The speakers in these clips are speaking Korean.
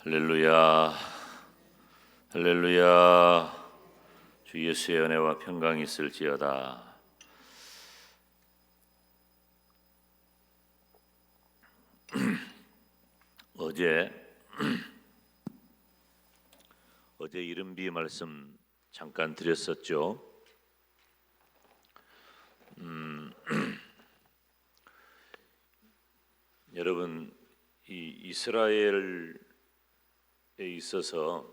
할렐루야, 할렐루야. 주 예수의 은혜와 평강이 있을지어다. 어제 이른비 말씀 잠깐 드렸었죠. 여러분, 이 이스라엘에 있어서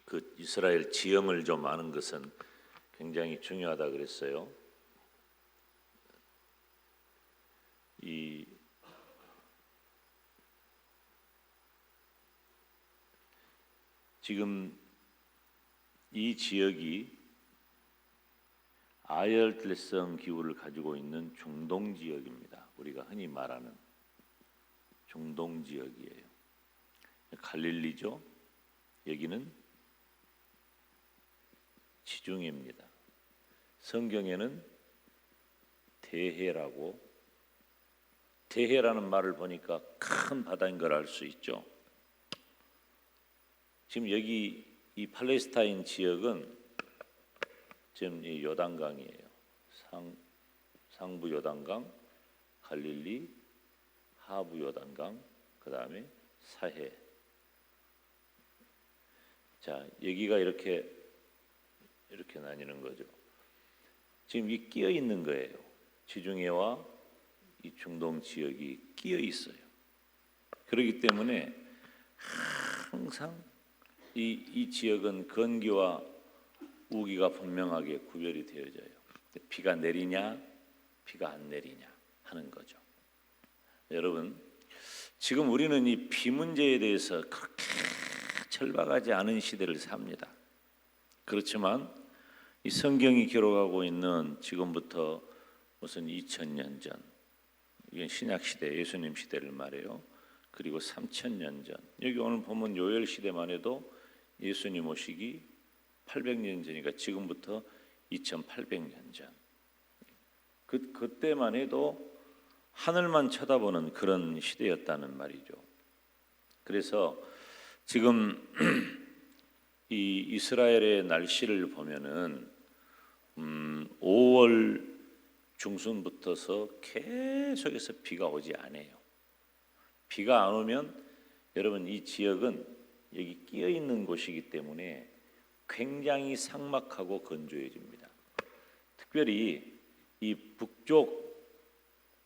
그 이스라엘 지형을 좀 아는 것은 굉장히 중요하다 그랬어요. 지금 이 지역이 아열대성 기후를 가지고 있는 중동 지역입니다. 우리가 흔히 말하는 중동 지역이에요. 갈릴리죠. 여기는 지중해입니다. 성경에는 대해라는 말을 보니까 큰 바다인 걸 알 수 있죠. 지금 여기 이 팔레스타인 지역은 지금 이 요단강이에요. 상부 요단강, 갈릴리, 하부 요단강, 그 다음에 사해. 자, 여기가 이렇게 나뉘는 거죠. 지금 이 끼어 있는 거예요. 지중해와 이 중동 지역이 끼어 있어요. 그렇기 때문에 항상 이 지역은 건기와 우기가 분명하게 구별이 되어져요. 비가 내리냐, 비가 안 내리냐 하는 거죠. 여러분, 지금 우리는 이 비 문제에 대해서 그렇게 절박하지 않은 시대를 삽니다. 그렇지만 이 성경이 기록하고 있는 지금부터 무슨 2000년 전, 이건 신약 시대, 예수님 시대를 말해요. 그리고 3000년 전, 여기 오늘 보면 요엘 시대만 해도 예수님 오시기 800년 전이니까 지금부터 2800년 전. 그때만 해도 하늘만 쳐다보는 그런 시대였다는 말이죠. 그래서 지금 이 이스라엘의 날씨를 보면은 5월 중순부터서 계속해서 비가 오지 않아요. 비가 안 오면 여러분, 이 지역은 여기 끼어 있는 곳이기 때문에 굉장히 삭막하고 건조해집니다. 특별히 이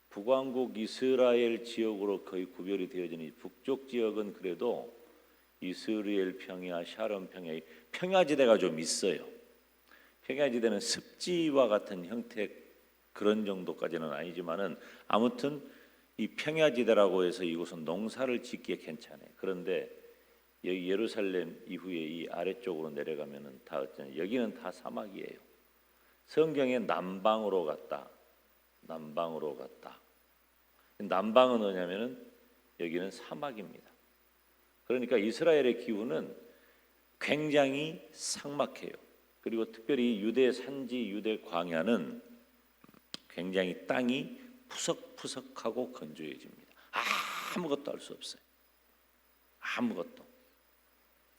북왕국 이스라엘 지역으로 거의 구별이 되어진 이 북쪽 지역은 그래도 이스라엘 평야, 샤론 평야, 평야지대가 좀 있어요. 평야지대는 습지와 같은 형태 그런 정도까지는 아니지만은 아무튼 이 평야지대라고 해서 이곳은 농사를 짓기에 괜찮아요. 그런데 여기 예루살렘 이후에 이 아래쪽으로 내려가면은 다 어쩌냐, 여기는 다 사막이에요. 성경에 남방으로 갔다. 남방은 뭐냐면은 여기는 사막입니다. 그러니까 이스라엘의 기후는 굉장히 삭막해요. 그리고 특별히 유대 산지, 유대 광야는 굉장히 땅이 푸석푸석하고 건조해집니다. 아무것도 할 수 없어요. 아무것도.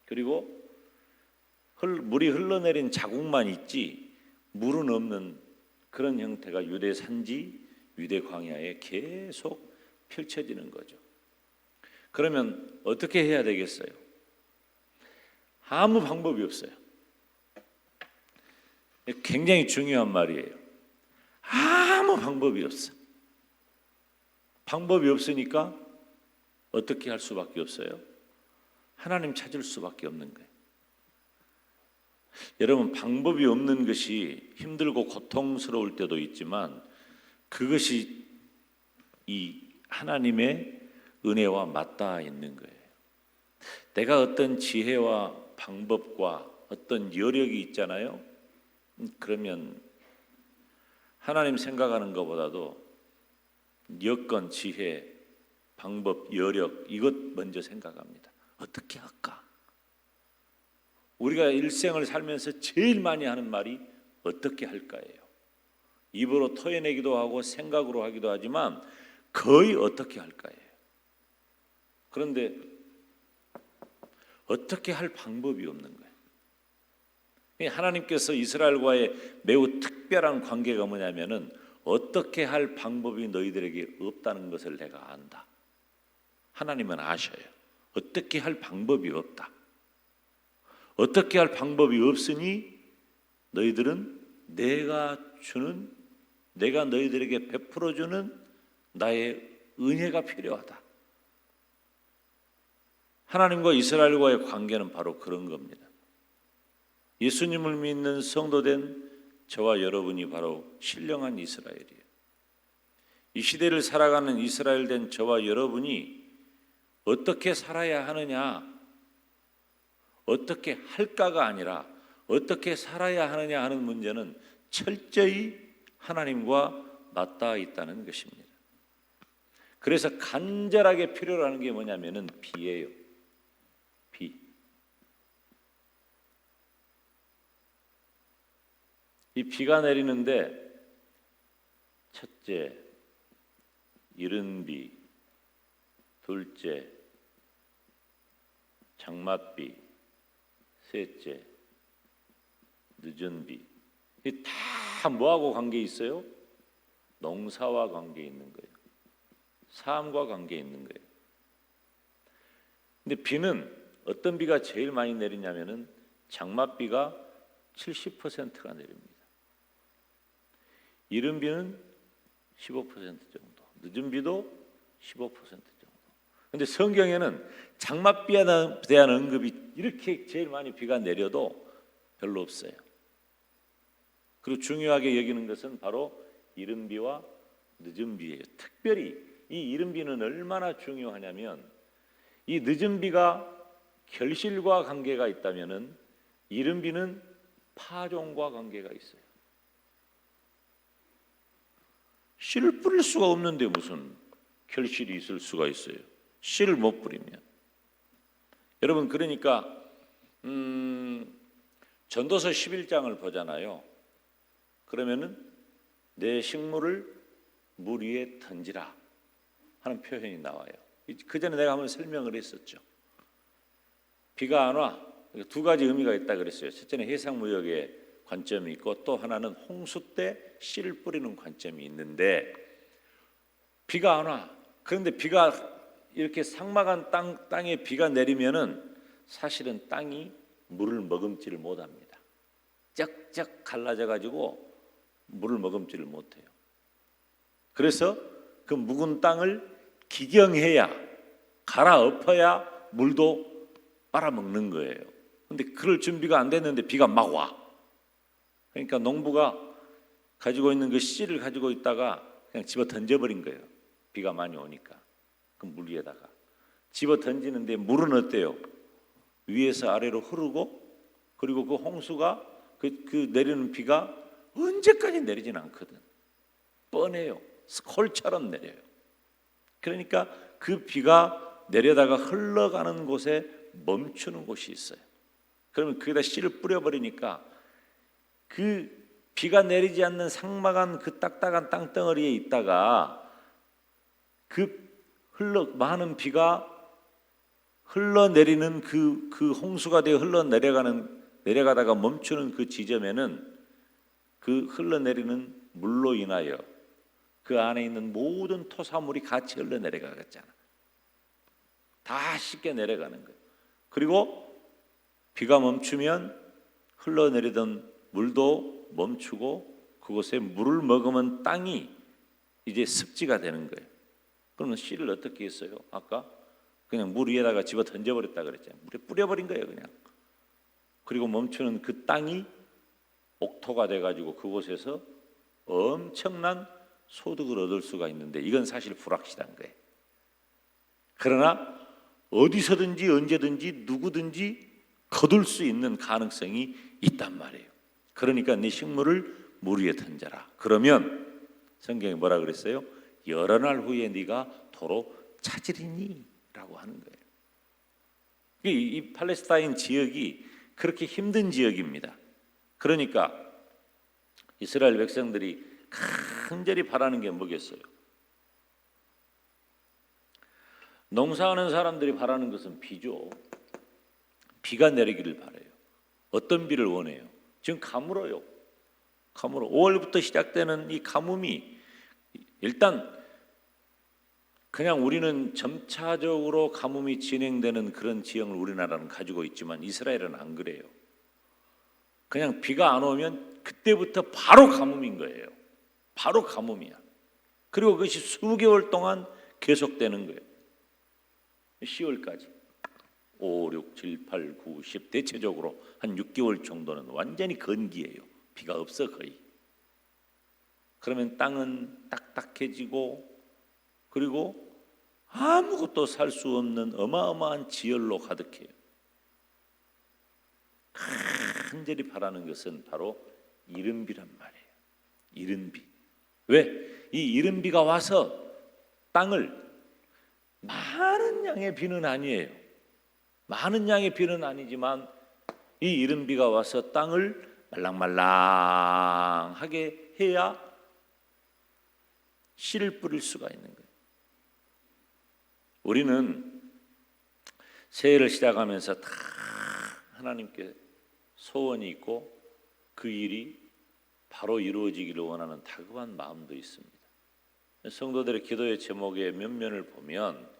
그리고 물이 흘러내린 자국만 있지 물은 없는 그런 형태가 유대 산지, 유대 광야에 계속 펼쳐지는 거죠. 그러면 어떻게 해야 되겠어요? 아무 방법이 없어요. 굉장히 중요한 말이에요. 아무 방법이 없어. 방법이 없으니까 어떻게 할 수밖에 없어요? 하나님 찾을 수밖에 없는 거예요. 여러분, 방법이 없는 것이 힘들고 고통스러울 때도 있지만 그것이 이 하나님의 은혜와 맞닿아 있는 거예요. 내가 어떤 지혜와 방법과 어떤 여력이 있잖아요. 그러면 하나님 생각하는 것보다도 여건, 지혜, 방법, 여력 이것 먼저 생각합니다. 어떻게 할까? 우리가 일생을 살면서 제일 많이 하는 말이 어떻게 할까예요. 입으로 토해내기도 하고 생각으로 하기도 하지만 거의 어떻게 할까예요. 그런데 어떻게 할 방법이 없는 거예요. 하나님께서 이스라엘과의 매우 특별한 관계가 뭐냐면은 어떻게 할 방법이 너희들에게 없다는 것을 내가 안다. 하나님은 아셔요. 어떻게 할 방법이 없다. 어떻게 할 방법이 없으니 너희들은 내가 너희들에게 베풀어주는 나의 은혜가 필요하다. 하나님과 이스라엘과의 관계는 바로 그런 겁니다. 예수님을 믿는 성도된 저와 여러분이 바로 신령한 이스라엘이에요. 이 시대를 살아가는 이스라엘된 저와 여러분이 어떻게 살아야 하느냐, 어떻게 할까가 아니라 어떻게 살아야 하느냐 하는 문제는 철저히 하나님과 맞닿아 있다는 것입니다. 그래서 간절하게 필요로 하는 게 뭐냐면은 비예요. 비. 이 비가 내리는데 첫째, 이른 비, 둘째, 장맛비, 셋째, 늦은 비. 이 다 뭐하고 관계 있어요? 농사와 관계 있는 거예요. 삶과 관계 있는 거예요. 근데 비는 어떤 비가 제일 많이 내리냐면은 장맛비가 70%가 내립니다. 이른 비는 15% 정도, 늦은 비도 15% 정도. 근데 성경에는 장맛비에 대한 언급이 이렇게 제일 많이 비가 내려도 별로 없어요. 그리고 중요하게 여기는 것은 바로 이른 비와 늦은 비예요. 특별히 이 이른 비는 얼마나 중요하냐면 이 늦은 비가 결실과 관계가 있다면은 이른 비는 파종과 관계가 있어요. 씨를 뿌릴 수가 없는데 무슨 결실이 있을 수가 있어요. 씨를 못 뿌리면. 여러분 그러니까 전도서 11장을 보잖아요. 그러면은 내 식물을 물 위에 던지라 하는 표현이 나와요. 그 전에 내가 한번 설명을 했었죠. 비가 안 와. 두 가지 의미가 있다 그랬어요. 첫째는 해상무역의 관점이 있고 또 하나는 홍수 때 씨를 뿌리는 관점이 있는데 비가 안 와. 그런데 비가 이렇게 삭막한 땅에 비가 내리면은 사실은 땅이 물을 머금지를 못합니다. 쩍쩍 갈라져 가지고 물을 머금지를 못해요. 그래서 그 묵은 땅을 기경해야 갈아엎어야 물도 빨아먹는 거예요. 근데 그럴 준비가 안 됐는데 비가 막 와. 그러니까 농부가 가지고 있는 그 씨를 가지고 있다가 그냥 집어 던져버린 거예요. 비가 많이 오니까. 그 물 위에다가 집어 던지는데 물은 어때요? 위에서 아래로 흐르고 그리고 그 홍수가 그 내리는 비가 언제까지 내리진 않거든. 뻔해요. 스콜처럼 내려요. 그러니까 그 비가 내려다가 흘러가는 곳에 멈추는 곳이 있어요. 그러면 거기다 씨를 뿌려버리니까 그 비가 내리지 않는 삭막한 그 딱딱한 땅덩어리에 있다가 그 많은 비가 흘러내리는 그 홍수가 되어 내려가다가 멈추는 그 지점에는 그 흘러내리는 물로 인하여 그 안에 있는 모든 토사물이 같이 흘러내려가겠잖아. 다 씻겨 내려가는 거예요. 그리고 비가 멈추면 흘러내리던 물도 멈추고 그곳에 물을 머금은 땅이 이제 습지가 되는 거예요. 그러면 씨를 어떻게 했어요? 아까 그냥 물 위에다가 집어 던져버렸다 그랬잖아요. 물에 뿌려버린 거예요 그냥. 그리고 멈추는 그 땅이 옥토가 돼가지고 그곳에서 엄청난 소득을 얻을 수가 있는데 이건 사실 불확실한 거예요. 그러나 어디서든지 언제든지 누구든지 거둘 수 있는 가능성이 있단 말이에요. 그러니까 네 식물을 물 위에 던져라. 그러면 성경에 뭐라 그랬어요? 여러 날 후에 네가 도로 찾으리니 라고 하는 거예요. 이 팔레스타인 지역이 그렇게 힘든 지역입니다. 그러니까 이스라엘 백성들이 간절히 바라는 게 뭐겠어요? 농사하는 사람들이 바라는 것은 비죠. 비가 내리기를 바라요. 어떤 비를 원해요? 지금 가물어요. 가물어. 5월부터 시작되는 이 가뭄이 일단 그냥 우리는 점차적으로 가뭄이 진행되는 그런 지형을 우리나라는 가지고 있지만 이스라엘은 안 그래요. 그냥 비가 안 오면 그때부터 바로 가뭄인 거예요. 바로 가뭄이야. 그리고 그것이 수개월 동안 계속되는 거예요. 10월까지. 5, 6, 7, 8, 9, 10 대체적으로 한 6개월 정도는 완전히 건기예요. 비가 없어 거의. 그러면 땅은 딱딱해지고 그리고 아무것도 살 수 없는 어마어마한 지열로 가득해요. 간절히 바라는 것은 바로 이른비란 말이에요. 이른비. 왜? 이 이른비가 와서 땅을 많은 양의 비는 아니에요. 많은 양의 비는 아니지만 이 이른비가 와서 땅을 말랑말랑하게 해야 씨를 뿌릴 수가 있는 거예요. 우리는 새해를 시작하면서 다 하나님께 소원이 있고 그 일이 바로 이루어지기를 원하는 다급한 마음도 있습니다. 성도들의 기도의 제목의 면면을 보면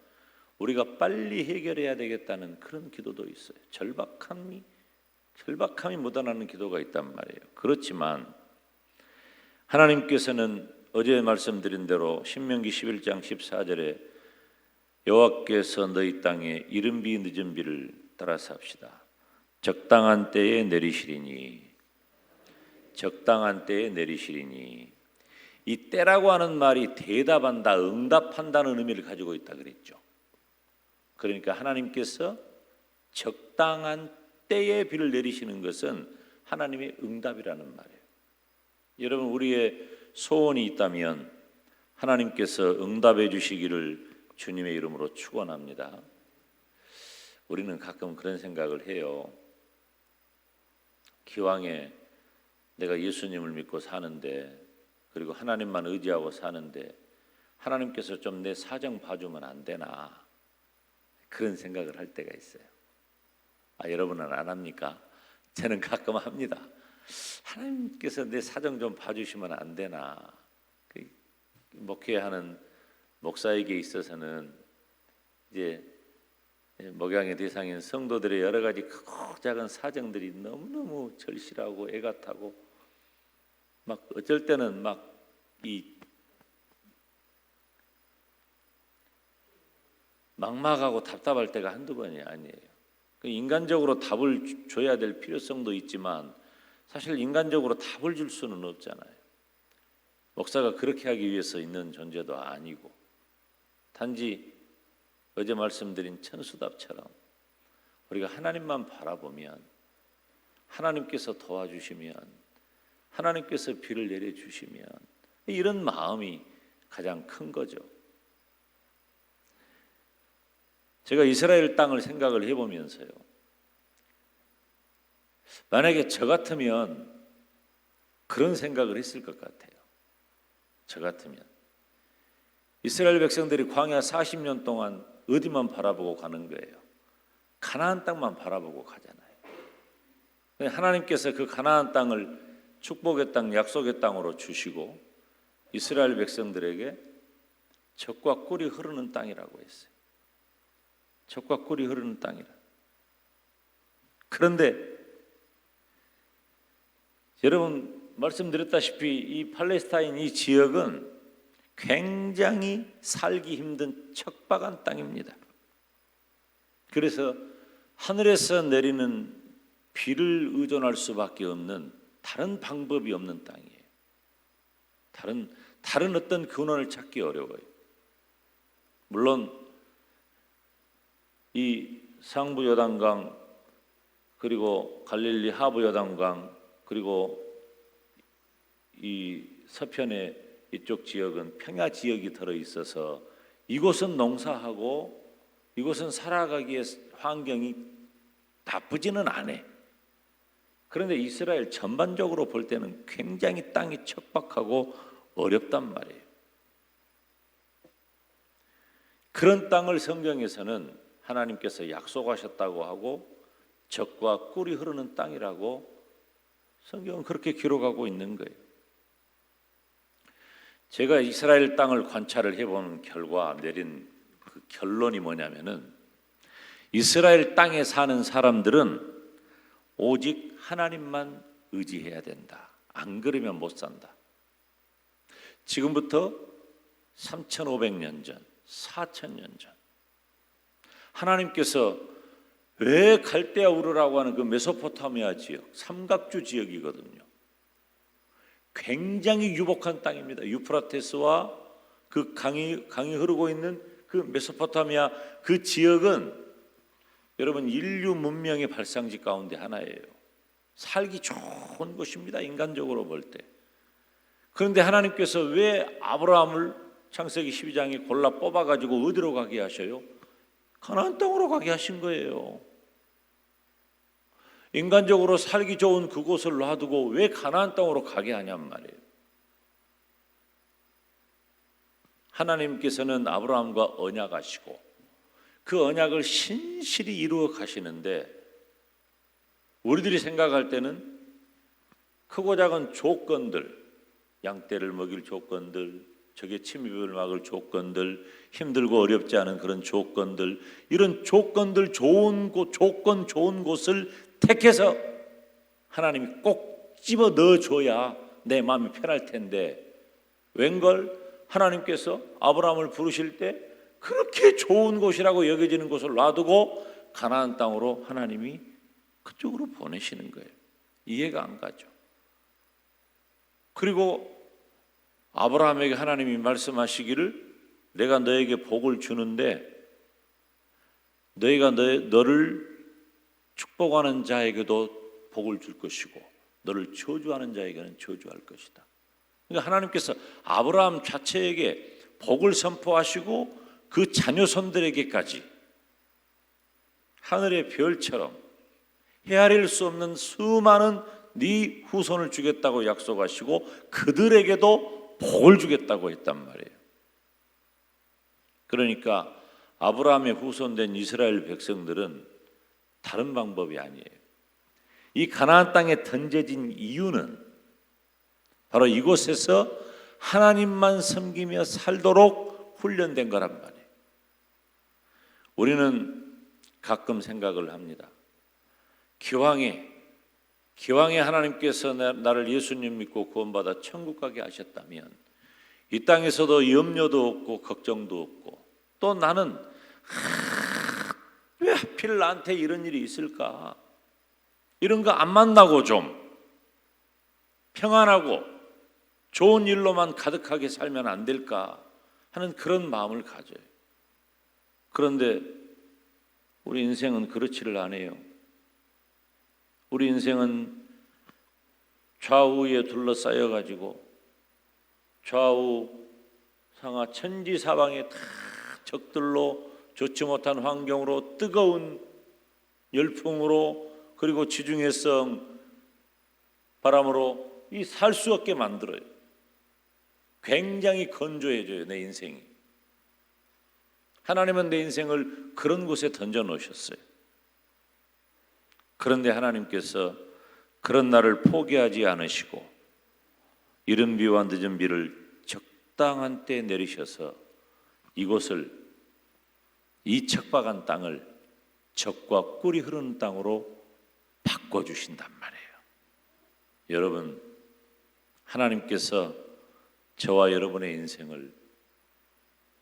우리가 빨리 해결해야 되겠다는 그런 기도도 있어요. 절박함이 묻어나는 기도가 있단 말이에요. 그렇지만 하나님께서는 어제 말씀드린 대로 신명기 11장 14절에 여호와께서 너희 땅에 이른비 늦은 비를 따라서 합시다. 적당한 때에 내리시리니 적당한 때에 내리시리니 이 때라고 하는 말이 대답한다, 응답한다는 의미를 가지고 있다 그랬죠. 그러니까 하나님께서 적당한 때에 비를 내리시는 것은 하나님의 응답이라는 말이에요. 여러분 우리의 소원이 있다면 하나님께서 응답해 주시기를 주님의 이름으로 축원합니다. 우리는 가끔 그런 생각을 해요. 기왕에 내가 예수님을 믿고 사는데 그리고 하나님만 의지하고 사는데 하나님께서 좀 내 사정 봐주면 안 되나 그런 생각을 할 때가 있어요. 여러분은 안 합니까? 저는 가끔 합니다. 하나님께서 내 사정 좀 봐주시면 안 되나. 목회하는 목사에게 있어서는 이제 목양의 대상인 성도들의 여러 가지 크고 작은 사정들이 너무너무 절실하고 애가 타고 막 어쩔 때는 막 이 막막하고 답답할 때가 한두 번이 아니에요. 인간적으로 답을 줘야 될 필요성도 있지만 사실 인간적으로 답을 줄 수는 없잖아요. 목사가 그렇게 하기 위해서 있는 존재도 아니고 단지 어제 말씀드린 천수답처럼 우리가 하나님만 바라보면 하나님께서 도와주시면 하나님께서 비를 내려주시면 이런 마음이 가장 큰 거죠. 제가 이스라엘 땅을 생각을 해보면서요. 만약에 저 같으면 그런 생각을 했을 것 같아요. 저 같으면 이스라엘 백성들이 광야 40년 동안 어디만 바라보고 가는 거예요? 가나안 땅만 바라보고 가잖아요. 하나님께서 그 가나안 땅을 축복의 땅, 약속의 땅으로 주시고 이스라엘 백성들에게 젖과 꿀이 흐르는 땅이라고 했어요. 젖과 꿀이 흐르는 땅이라. 그런데 여러분 말씀드렸다시피 이 팔레스타인 이 지역은 굉장히 살기 힘든 척박한 땅입니다. 그래서 하늘에서 내리는 비를 의존할 수밖에 없는 다른 방법이 없는 땅이에요. 다른 어떤 근원을 찾기 어려워요. 물론 이 상부 요단강 그리고 갈릴리 하부 요단강 그리고 이 서편의 이쪽 지역은 평야 지역이 들어 있어서 이곳은 농사하고 이곳은 살아가기에 환경이 나쁘지는 않아. 그런데 이스라엘 전반적으로 볼 때는 굉장히 땅이 척박하고 어렵단 말이에요. 그런 땅을 성경에서는 하나님께서 약속하셨다고 하고 젖과 꿀이 흐르는 땅이라고 성경은 그렇게 기록하고 있는 거예요. 제가 이스라엘 땅을 관찰을 해보는 결과 내린 그 결론이 뭐냐면은 이스라엘 땅에 사는 사람들은 오직 하나님만 의지해야 된다. 안 그러면 못 산다. 지금부터 3,500년 전, 4,000년 전 하나님께서 왜 갈대아 우르라고 하는 그 메소포타미아 지역, 삼각주 지역이거든요. 굉장히 유복한 땅입니다. 유프라테스와 그 강이 흐르고 있는 그 메소포타미아 그 지역은 여러분 인류 문명의 발상지 가운데 하나예요. 살기 좋은 곳입니다. 인간적으로 볼 때. 그런데 하나님께서 왜 아브라함을 창세기 12장에 골라 뽑아가지고 어디로 가게 하셔요? 가나안 땅으로 가게 하신 거예요. 인간적으로 살기 좋은 그곳을 놔두고 왜 가나안 땅으로 가게 하냔 말이에요. 하나님께서는 아브라함과 언약하시고 그 언약을 신실히 이루어 가시는데 우리들이 생각할 때는 크고 작은 조건들, 양떼를 먹일 조건들, 적의 침입을 막을 조건들, 힘들고 어렵지 않은 그런 조건들, 이런 조건들 좋은 곳, 조건 좋은 곳을 택해서 하나님이 꼭 집어 넣어줘야 내 마음이 편할 텐데 웬걸 하나님께서 아브라함을 부르실 때 그렇게 좋은 곳이라고 여겨지는 곳을 놔두고 가나안 땅으로 하나님이 그쪽으로 보내시는 거예요. 이해가 안 가죠. 그리고 아브라함에게 하나님이 말씀하시기를 내가 너에게 복을 주는데 너희가 너를 축복하는 자에게도 복을 줄 것이고 너를 저주하는 자에게는 저주할 것이다. 그러니까 하나님께서 아브라함 자체에게 복을 선포하시고 그 자녀손들에게까지 하늘의 별처럼 헤아릴 수 없는 수많은 네 후손을 주겠다고 약속하시고 그들에게도 복을 주겠다고 했단 말이에요. 그러니까 아브라함의 후손된 이스라엘 백성들은 다른 방법이 아니에요. 이 가나안 땅에 던져진 이유는 바로 이곳에서 하나님만 섬기며 살도록 훈련된 거란 말이에요. 우리는 가끔 생각을 합니다. 기왕에 하나님께서 나를 예수님 믿고 구원받아 천국 가게 하셨다면 이 땅에서도 염려도 없고 걱정도 없고 또 나는 왜 하필 나한테 이런 일이 있을까? 이런 거 안 만나고 좀 평안하고 좋은 일로만 가득하게 살면 안 될까 하는 그런 마음을 가져요. 그런데 우리 인생은 그렇지를 않아요. 우리 인생은 좌우에 둘러싸여 가지고 좌우 상하 천지사방에 다 적들로 좋지 못한 환경으로 뜨거운 열풍으로 그리고 지중해성 바람으로 이 살 수 없게 만들어요. 굉장히 건조해져요, 내 인생이. 하나님은 내 인생을 그런 곳에 던져 놓으셨어요. 그런데 하나님께서 그런 나를 포기하지 않으시고 이른 비와 늦은 비를 적당한 때에 내리셔서 이곳을 이 척박한 땅을 젖과 꿀이 흐르는 땅으로 바꿔주신단 말이에요. 여러분, 하나님께서 저와 여러분의 인생을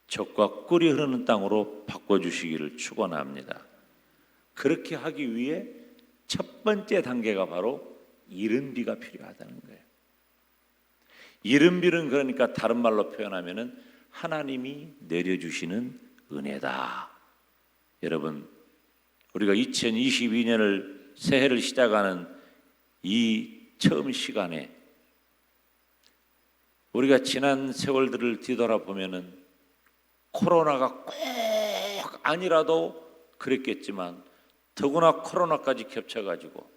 젖과 꿀이 흐르는 땅으로 바꿔주시기를 축원합니다. 그렇게 하기 위해 첫 번째 단계가 바로 이른 비가 필요하다는 거예요. 이른 비는 그러니까 다른 말로 표현하면은 하나님이 내려주시는 은혜다. 여러분, 우리가 2022년을 새해를 시작하는 이 처음 시간에 우리가 지난 세월들을 뒤돌아보면은 코로나가 꼭 아니라도 그랬겠지만 더구나 코로나까지 겹쳐가지고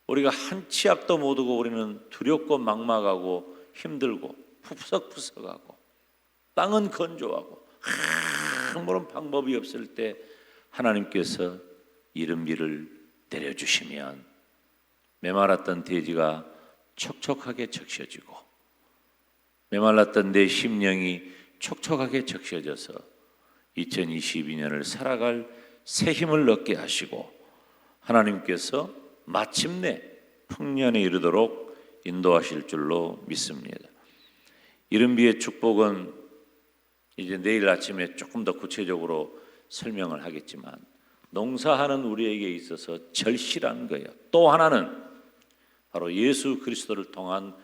우리가 한 치 앞도 못 오고 우리는 두렵고 막막하고 힘들고 푸석푸석하고 땅은 건조하고 아무런 방법이 없을 때 하나님께서 이른비를 내려주시면 메말랐던 돼지가 촉촉하게 적셔지고 메말랐던 내 심령이 촉촉하게 적셔져서 2022년을 살아갈 새 힘을 얻게 하시고 하나님께서 마침내 풍년에 이르도록 인도하실 줄로 믿습니다. 이른비의 축복은 이제 내일 아침에 조금 더 구체적으로 설명을 하겠지만 농사하는 우리에게 있어서 절실한 거예요. 또 하나는 바로 예수 그리스도를 통한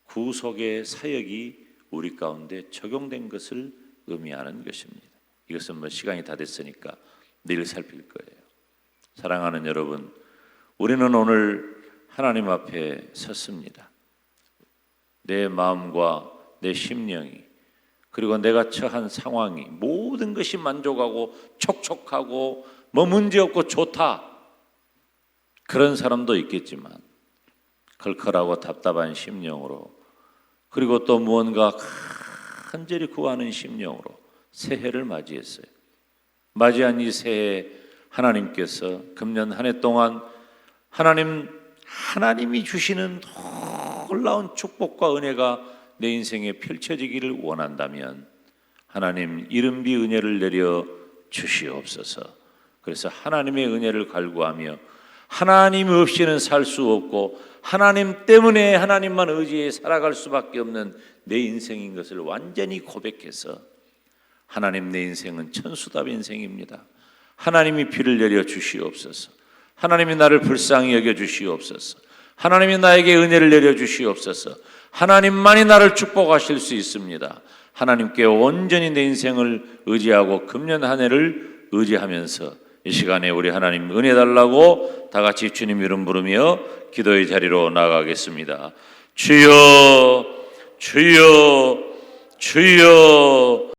구속의 사역이 우리 가운데 적용된 것을 의미하는 것입니다. 이것은 뭐 시간이 다 됐으니까 내일 살필 거예요. 사랑하는 여러분, 우리는 오늘 하나님 앞에 섰습니다. 내 마음과 내 심령이 그리고 내가 처한 상황이 모든 것이 만족하고 촉촉하고 뭐 문제없고 좋다 그런 사람도 있겠지만 걸컬하고 답답한 심령으로 그리고 또 무언가 간절히 구하는 심령으로 새해를 맞이했어요. 맞이한 이 새해 하나님께서 금년 한 해 동안 하나님이 주시는 놀라운 축복과 은혜가 내 인생에 펼쳐지기를 원한다면 하나님 이른비 은혜를 내려 주시옵소서. 그래서 하나님의 은혜를 갈구하며 하나님 없이는 살 수 없고 하나님 때문에 하나님만 의지해 살아갈 수밖에 없는 내 인생인 것을 완전히 고백해서 하나님 내 인생은 천수답 인생입니다. 하나님이 비를 내려 주시옵소서. 하나님이 나를 불쌍히 여겨 주시옵소서. 하나님이 나에게 은혜를 내려 주시옵소서. 하나님만이 나를 축복하실 수 있습니다. 하나님께 온전히 내 인생을 의지하고 금년 한 해를 의지하면서 이 시간에 우리 하나님 은혜 달라고 다 같이 주님 이름 부르며 기도의 자리로 나가겠습니다. 주여 주여 주여